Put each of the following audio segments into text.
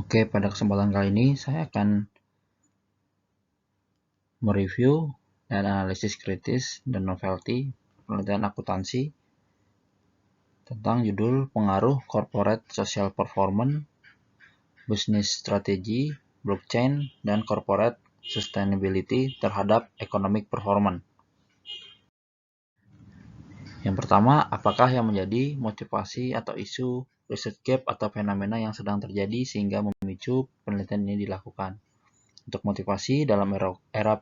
Oke, pada kesempatan kali ini saya akan mereview dan analisis kritis dan novelty penelitian akuntansi tentang judul pengaruh corporate social performance, business strategy, blockchain, dan corporate sustainability terhadap economic performance. Yang pertama, apakah yang menjadi motivasi atau isu research gap atau fenomena yang sedang terjadi sehingga memicu penelitian ini dilakukan? Untuk motivasi dalam era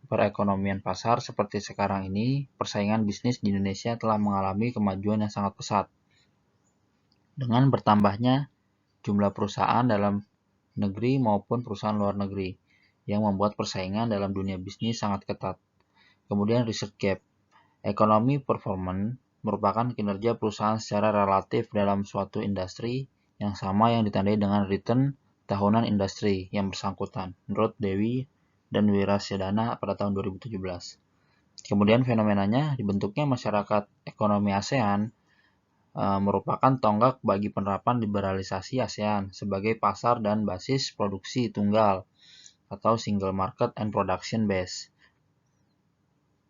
perekonomian pasar seperti sekarang ini, persaingan bisnis di Indonesia telah mengalami kemajuan yang sangat pesat. Dengan bertambahnya jumlah perusahaan dalam negeri maupun perusahaan luar negeri, yang membuat persaingan dalam dunia bisnis sangat ketat. Kemudian research gap. Ekonomi performance merupakan kinerja perusahaan secara relatif dalam suatu industri yang sama yang ditandai dengan return tahunan industri yang bersangkutan, menurut Dewi dan Wirasyadana pada tahun 2017. Kemudian fenomenanya dibentuknya masyarakat ekonomi ASEAN merupakan tonggak bagi penerapan liberalisasi ASEAN sebagai pasar dan basis produksi tunggal atau single market and production base,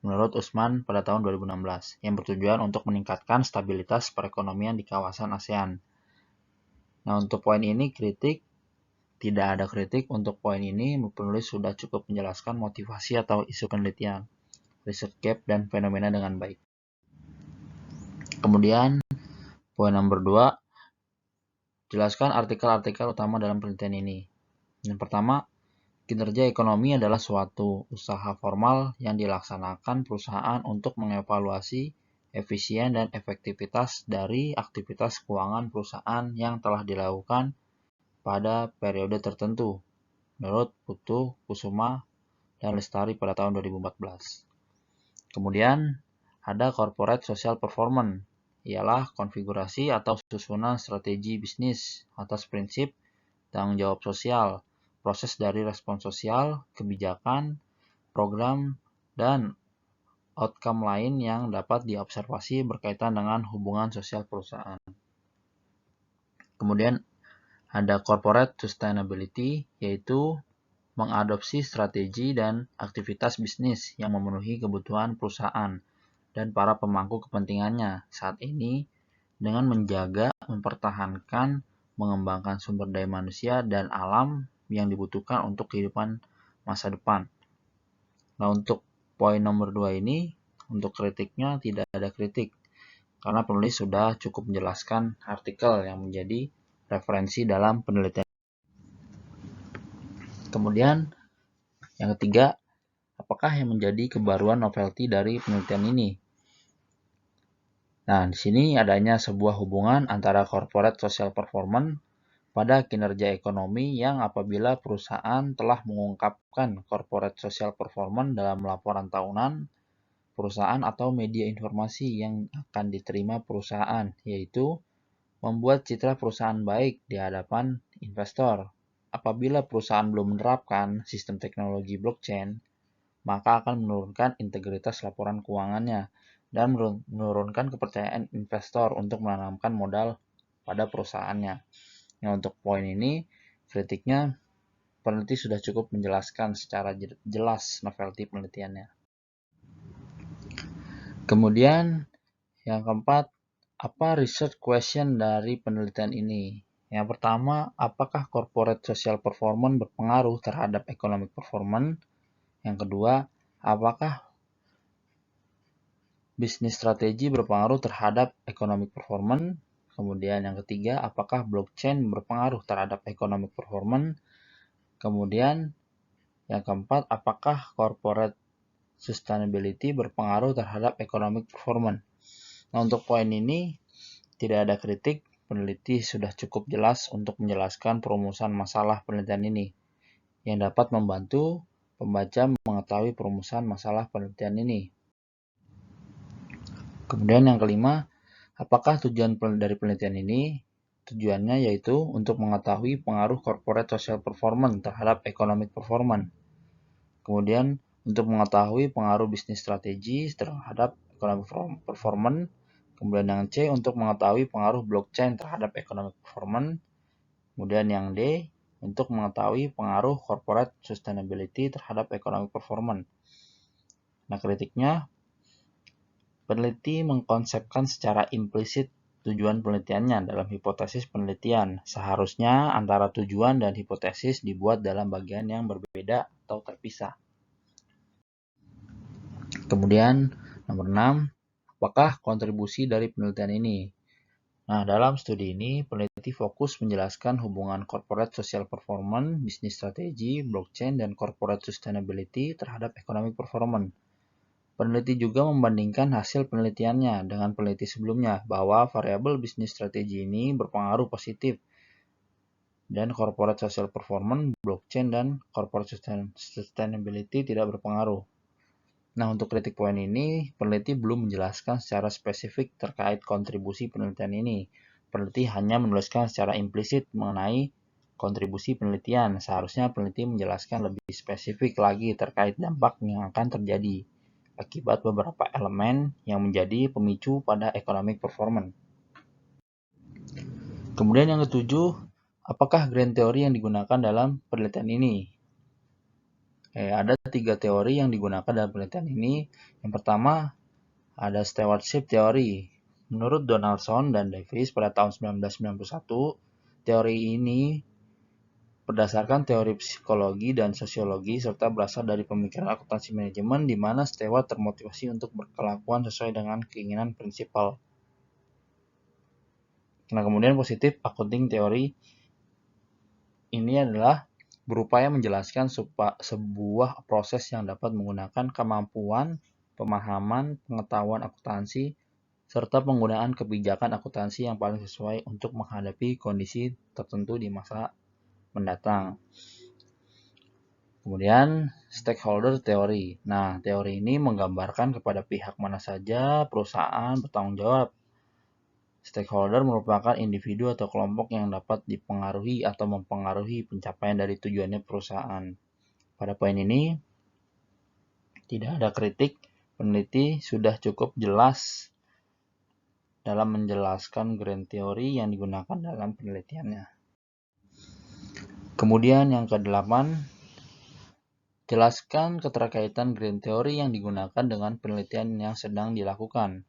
menurut Usman pada tahun 2016, yang bertujuan untuk meningkatkan stabilitas perekonomian di kawasan ASEAN. Nah, untuk poin ini tidak ada kritik untuk poin ini, penulis sudah cukup menjelaskan motivasi atau isu penelitian, research gap, dan fenomena dengan baik. Kemudian, poin nomor 2, jelaskan artikel-artikel utama dalam penelitian ini. Yang pertama, kinerja ekonomi adalah suatu usaha formal yang dilaksanakan perusahaan untuk mengevaluasi efisien dan efektivitas dari aktivitas keuangan perusahaan yang telah dilakukan pada periode tertentu, menurut Putu Kusuma dan Lestari pada tahun 2014. Kemudian ada corporate social performance, ialah konfigurasi atau susunan strategi bisnis atas prinsip tanggung jawab sosial, proses dari respon sosial, kebijakan, program, dan outcome lain yang dapat diobservasi berkaitan dengan hubungan sosial perusahaan. Kemudian ada corporate sustainability, yaitu mengadopsi strategi dan aktivitas bisnis yang memenuhi kebutuhan perusahaan dan para pemangku kepentingannya saat ini dengan menjaga, mempertahankan, mengembangkan sumber daya manusia dan alam yang dibutuhkan untuk kehidupan masa depan. Nah, untuk poin nomor 2 ini, untuk kritiknya tidak ada kritik, karena penulis sudah cukup menjelaskan artikel yang menjadi referensi dalam penelitian. Kemudian, yang ketiga, apakah yang menjadi kebaruan novelty dari penelitian ini? Nah, di sini adanya sebuah hubungan antara corporate social performance pada kinerja ekonomi yang apabila perusahaan telah mengungkapkan corporate social performance dalam laporan tahunan perusahaan atau media informasi yang akan diterima perusahaan, yaitu membuat citra perusahaan baik di hadapan investor. Apabila perusahaan belum menerapkan sistem teknologi blockchain, maka akan menurunkan integritas laporan keuangannya dan menurunkan kepercayaan investor untuk menanamkan modal pada perusahaannya. Nah, untuk poin ini, kritiknya peneliti sudah cukup menjelaskan secara jelas novelty penelitiannya. Kemudian, yang keempat, apa research question dari penelitian ini? Yang pertama, apakah corporate social performance berpengaruh terhadap economic performance? Yang kedua, apakah bisnis strategi berpengaruh terhadap economic performance? Kemudian yang ketiga, apakah blockchain berpengaruh terhadap economic performance? Kemudian yang keempat, apakah corporate sustainability berpengaruh terhadap economic performance? Nah, untuk poin ini tidak ada kritik, peneliti sudah cukup jelas untuk menjelaskan perumusan masalah penelitian ini, yang dapat membantu pembaca mengetahui perumusan masalah penelitian ini. Kemudian yang kelima, apakah tujuan dari penelitian ini? Tujuannya yaitu untuk mengetahui pengaruh corporate social performance terhadap economic performance. Kemudian untuk mengetahui pengaruh bisnis strategi terhadap economic performance. Kemudian yang C, untuk mengetahui pengaruh blockchain terhadap economic performance. Kemudian yang D, untuk mengetahui pengaruh corporate sustainability terhadap economic performance. Nah, kritiknya, peneliti mengkonsepkan secara implisit tujuan penelitiannya dalam hipotesis penelitian. Seharusnya antara tujuan dan hipotesis dibuat dalam bagian yang berbeda atau terpisah. Kemudian, nomor 6, apakah kontribusi dari penelitian ini? Nah, dalam studi ini, peneliti fokus menjelaskan hubungan corporate social performance, bisnis strategi, blockchain, dan corporate sustainability terhadap economic performance. Peneliti juga membandingkan hasil penelitiannya dengan peneliti sebelumnya bahwa variabel bisnis strategi ini berpengaruh positif dan corporate social performance, blockchain, dan corporate sustainability tidak berpengaruh. Nah, untuk kritik poin ini, peneliti belum menjelaskan secara spesifik terkait kontribusi penelitian ini. Peneliti hanya menuliskan secara implisit mengenai kontribusi penelitian. Seharusnya peneliti menjelaskan lebih spesifik lagi terkait dampak yang akan terjadi akibat beberapa elemen yang menjadi pemicu pada economic performance. Kemudian yang ketujuh, apakah grand theory yang digunakan dalam penelitian ini? Ada 3 teori yang digunakan dalam penelitian ini. Yang pertama, ada stewardship theory. Menurut Donaldson dan Davis pada tahun 1991, teori ini berdasarkan teori psikologi dan sosiologi serta berasal dari pemikiran akuntansi manajemen di mana steward termotivasi untuk berkelakuan sesuai dengan keinginan prinsipal. Nah, kemudian positif accounting theory ini adalah berupaya menjelaskan sebuah proses yang dapat menggunakan kemampuan, pemahaman, pengetahuan akuntansi, serta penggunaan kebijakan akuntansi yang paling sesuai untuk menghadapi kondisi tertentu di masa mendatang. Kemudian, stakeholder theory. Nah, teori ini menggambarkan kepada pihak mana saja perusahaan bertanggung jawab. Stakeholder merupakan individu atau kelompok yang dapat dipengaruhi atau mempengaruhi pencapaian dari tujuannya perusahaan. Pada poin ini, tidak ada kritik, peneliti sudah cukup jelas dalam menjelaskan grand theory yang digunakan dalam penelitiannya. Kemudian yang ke-8, jelaskan keterkaitan grand theory yang digunakan dengan penelitian yang sedang dilakukan.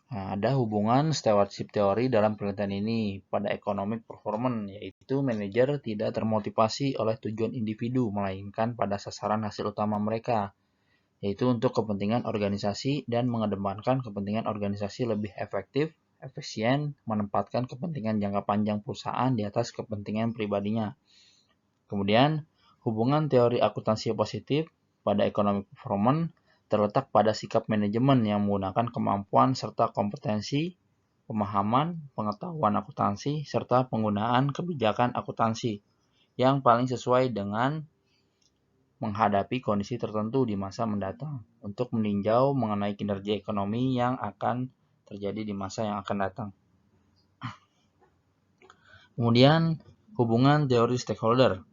Nah, ada hubungan stewardship theory dalam penelitian ini pada economic performance, yaitu manajer tidak termotivasi oleh tujuan individu, melainkan pada sasaran hasil utama mereka, yaitu untuk kepentingan organisasi dan mengedepankan kepentingan organisasi lebih efektif, efisien, menempatkan kepentingan jangka panjang perusahaan di atas kepentingan pribadinya. Kemudian, hubungan teori akuntansi positif pada economic performance terletak pada sikap manajemen yang menggunakan kemampuan serta kompetensi, pemahaman, pengetahuan akuntansi, serta penggunaan kebijakan akuntansi yang paling sesuai dengan menghadapi kondisi tertentu di masa mendatang untuk meninjau mengenai kinerja ekonomi yang akan terjadi di masa yang akan datang. Kemudian, hubungan teori stakeholder.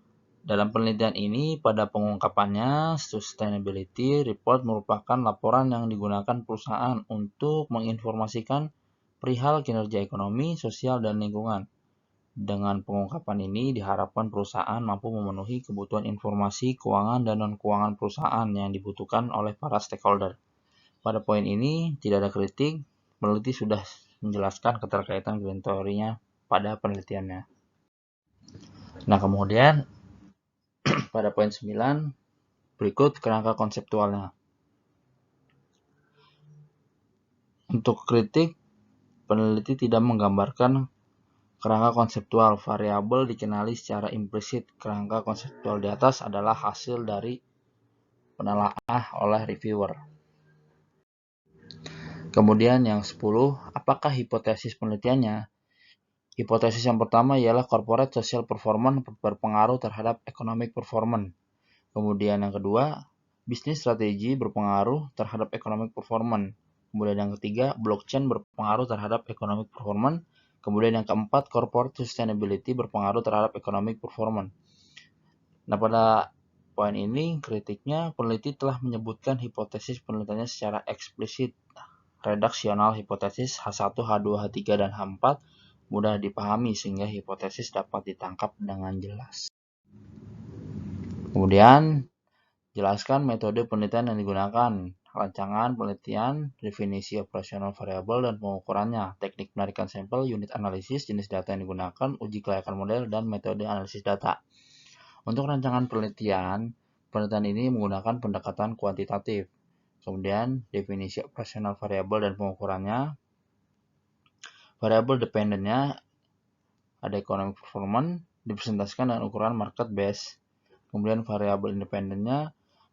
Dalam penelitian ini, pada pengungkapannya, Sustainability Report merupakan laporan yang digunakan perusahaan untuk menginformasikan perihal kinerja ekonomi, sosial, dan lingkungan. Dengan pengungkapan ini, diharapkan perusahaan mampu memenuhi kebutuhan informasi keuangan dan non-keuangan perusahaan yang dibutuhkan oleh para stakeholder. Pada poin ini, tidak ada kritik, peneliti sudah menjelaskan keterkaitan grand theory-nya pada penelitiannya. Nah, kemudian pada poin 9, berikut kerangka konseptualnya. Untuk kritik, peneliti tidak menggambarkan kerangka konseptual. Variabel dikenali secara implisit. Kerangka konseptual di atas adalah hasil dari penelaah oleh reviewer. Kemudian yang 10, apakah hipotesis penelitiannya? Hipotesis yang pertama ialah corporate social performance berpengaruh terhadap economic performance. Kemudian yang kedua, bisnis strategi berpengaruh terhadap economic performance. Kemudian yang ketiga, blockchain berpengaruh terhadap economic performance. Kemudian yang keempat, corporate sustainability berpengaruh terhadap economic performance. Nah, pada poin ini, kritiknya peneliti telah menyebutkan hipotesis penelitiannya secara eksplisit. Redaksional hipotesis H1, H2, H3, dan H4 mudah dipahami sehingga hipotesis dapat ditangkap dengan jelas. Kemudian, jelaskan metode penelitian yang digunakan, rancangan penelitian, definisi operasional variabel dan pengukurannya, teknik penarikan sampel, unit analisis, jenis data yang digunakan, uji kelayakan model, dan metode analisis data. Untuk rancangan penelitian ini menggunakan pendekatan kuantitatif. Kemudian, definisi operasional variabel dan pengukurannya. Variabel dependennya ada economic performance, dipresentasikan dengan ukuran market base. Kemudian variabel independennya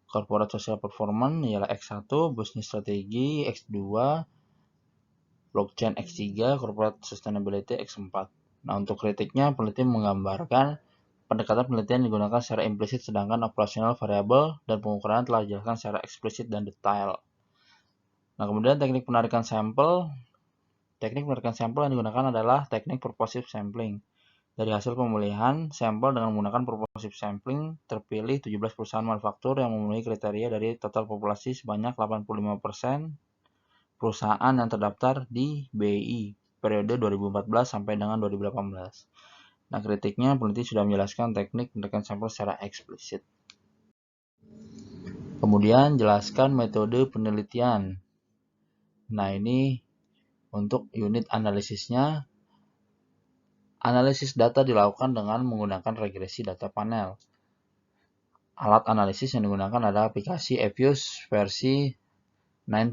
corporate social performance ialah X1, business strategi X2, blockchain X3, corporate sustainability X4. Nah, untuk kritiknya, peneliti menggambarkan pendekatan penelitian digunakan secara implisit sedangkan operasional variabel dan pengukuran telah dijelaskan secara eksplisit dan detail. Nah, kemudian teknik penarikan sampel. Teknik penarikan sampel yang digunakan adalah teknik purposive sampling. Dari hasil pemilihan sampel dengan menggunakan purposive sampling, terpilih 17 perusahaan manufaktur yang memenuhi kriteria dari total populasi sebanyak 85% perusahaan yang terdaftar di BI periode 2014 sampai dengan 2018. Nah, kritiknya, peneliti sudah menjelaskan teknik penarikan sampel secara eksplisit. Kemudian, jelaskan metode penelitian. Nah, ini untuk unit analisisnya, analisis data dilakukan dengan menggunakan regresi data panel. Alat analisis yang digunakan adalah aplikasi Evius versi 9.0.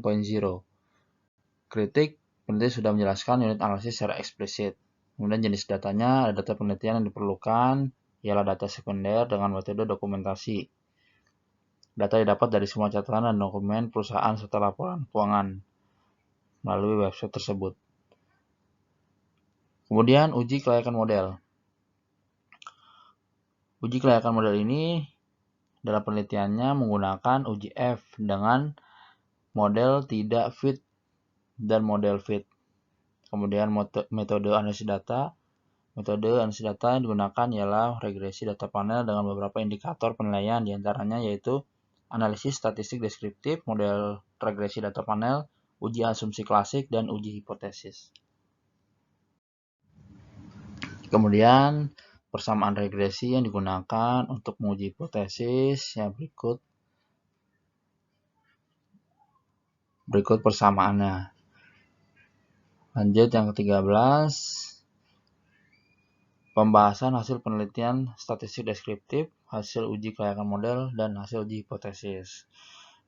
Kritik, peneliti sudah menjelaskan unit analisis secara eksplisit. Kemudian jenis datanya, ada data penelitian yang diperlukan, ialah data sekunder dengan metode dokumentasi. Data didapat dari semua catatan dan dokumen perusahaan serta laporan keuangan melalui website tersebut. Kemudian uji kelayakan model. Uji kelayakan model ini dalam penelitiannya menggunakan uji F dengan model tidak fit dan model fit. Kemudian metode analisis data. Metode analisis data yang digunakan ialah regresi data panel dengan beberapa indikator penilaian, diantaranya yaitu analisis statistik deskriptif, model regresi data panel, uji asumsi klasik, dan uji hipotesis. Kemudian persamaan regresi yang digunakan untuk menguji hipotesis yang berikut persamaannya. Lanjut yang ke-13, pembahasan hasil penelitian statistik deskriptif, hasil uji kelayakan model, dan hasil uji hipotesis.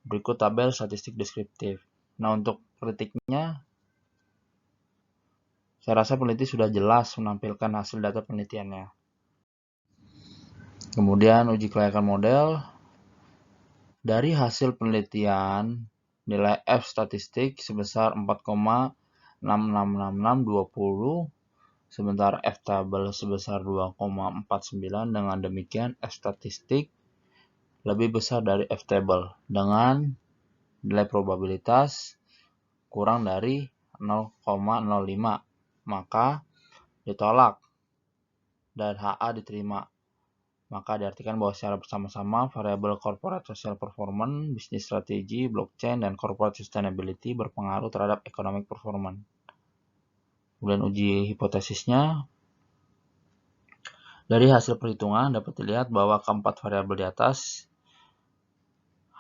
Berikut tabel statistik deskriptif. Nah, untuk kritiknya, saya rasa peneliti sudah jelas menampilkan hasil data penelitiannya. Kemudian uji kelayakan model. Dari hasil penelitian, nilai F statistik sebesar 4,666620, sementara F tabel sebesar 2,49. Dengan demikian, F statistik lebih besar dari F table dengan nilai probabilitas kurang dari 0,05, maka ditolak dan HA diterima. Maka diartikan bahwa secara bersama-sama variabel corporate social performance, bisnis strategi, blockchain, dan corporate sustainability berpengaruh terhadap economic performance. Kemudian uji hipotesisnya. Dari hasil perhitungan dapat dilihat bahwa keempat variabel di atas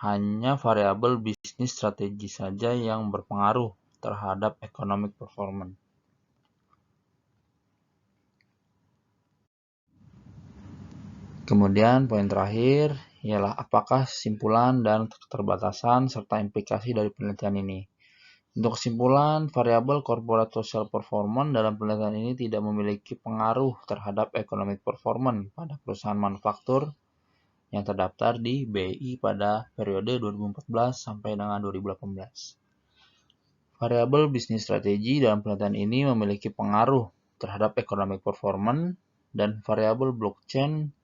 hanya variabel bisnis strategi saja yang berpengaruh terhadap economic performance. Kemudian poin terakhir ialah apakah kesimpulan dan keterbatasan serta implikasi dari penelitian ini. Untuk kesimpulan, variabel corporate social performance dalam penelitian ini tidak memiliki pengaruh terhadap economic performance pada perusahaan manufaktur yang terdaftar di BI pada periode 2014 sampai dengan 2018. Variabel bisnis strategi dalam penelitian ini memiliki pengaruh terhadap economic performance dan variabel blockchain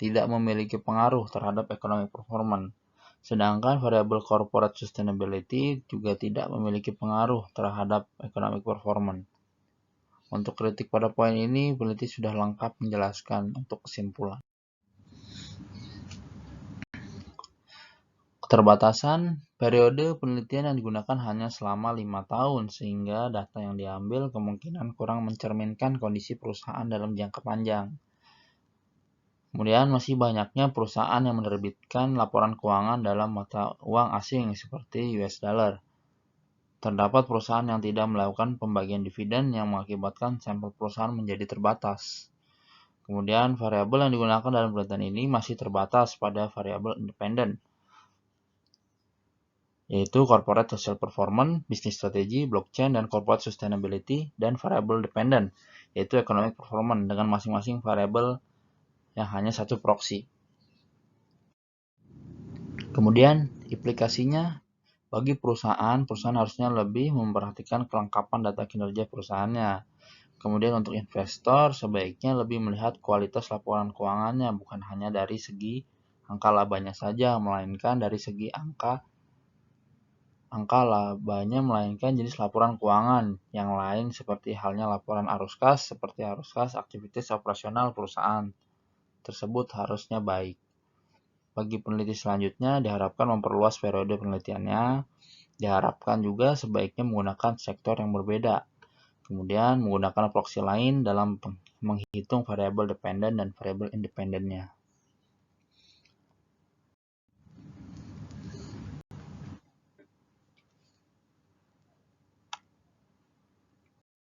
tidak memiliki pengaruh terhadap economic performance. Sedangkan variabel corporate sustainability juga tidak memiliki pengaruh terhadap economic performance. Untuk kritik pada poin ini, peneliti sudah lengkap menjelaskan untuk kesimpulan. Keterbatasan periode penelitian yang digunakan hanya selama 5 tahun, sehingga data yang diambil kemungkinan kurang mencerminkan kondisi perusahaan dalam jangka panjang. Kemudian masih banyaknya perusahaan yang menerbitkan laporan keuangan dalam mata uang asing seperti US dollar. Terdapat perusahaan yang tidak melakukan pembagian dividen yang mengakibatkan sampel perusahaan menjadi terbatas. Kemudian variabel yang digunakan dalam penelitian ini masih terbatas pada variabel independen, yaitu corporate social performance, business strategy, blockchain, dan corporate sustainability, dan variabel dependent, yaitu economic performance, dengan masing-masing variabel yang hanya satu proksi. Kemudian implikasinya bagi perusahaan harusnya lebih memperhatikan kelengkapan data kinerja perusahaannya. Kemudian untuk investor sebaiknya lebih melihat kualitas laporan keuangannya, bukan hanya dari segi angka labanya saja, melainkan dari segi angka labanya, melainkan jenis laporan keuangan yang lain seperti halnya laporan arus kas, aktivitas operasional perusahaan tersebut harusnya baik. Bagi peneliti selanjutnya diharapkan memperluas periode penelitiannya, diharapkan juga sebaiknya menggunakan sektor yang berbeda, kemudian menggunakan proksi lain dalam menghitung variabel dependen dan variabel independennya.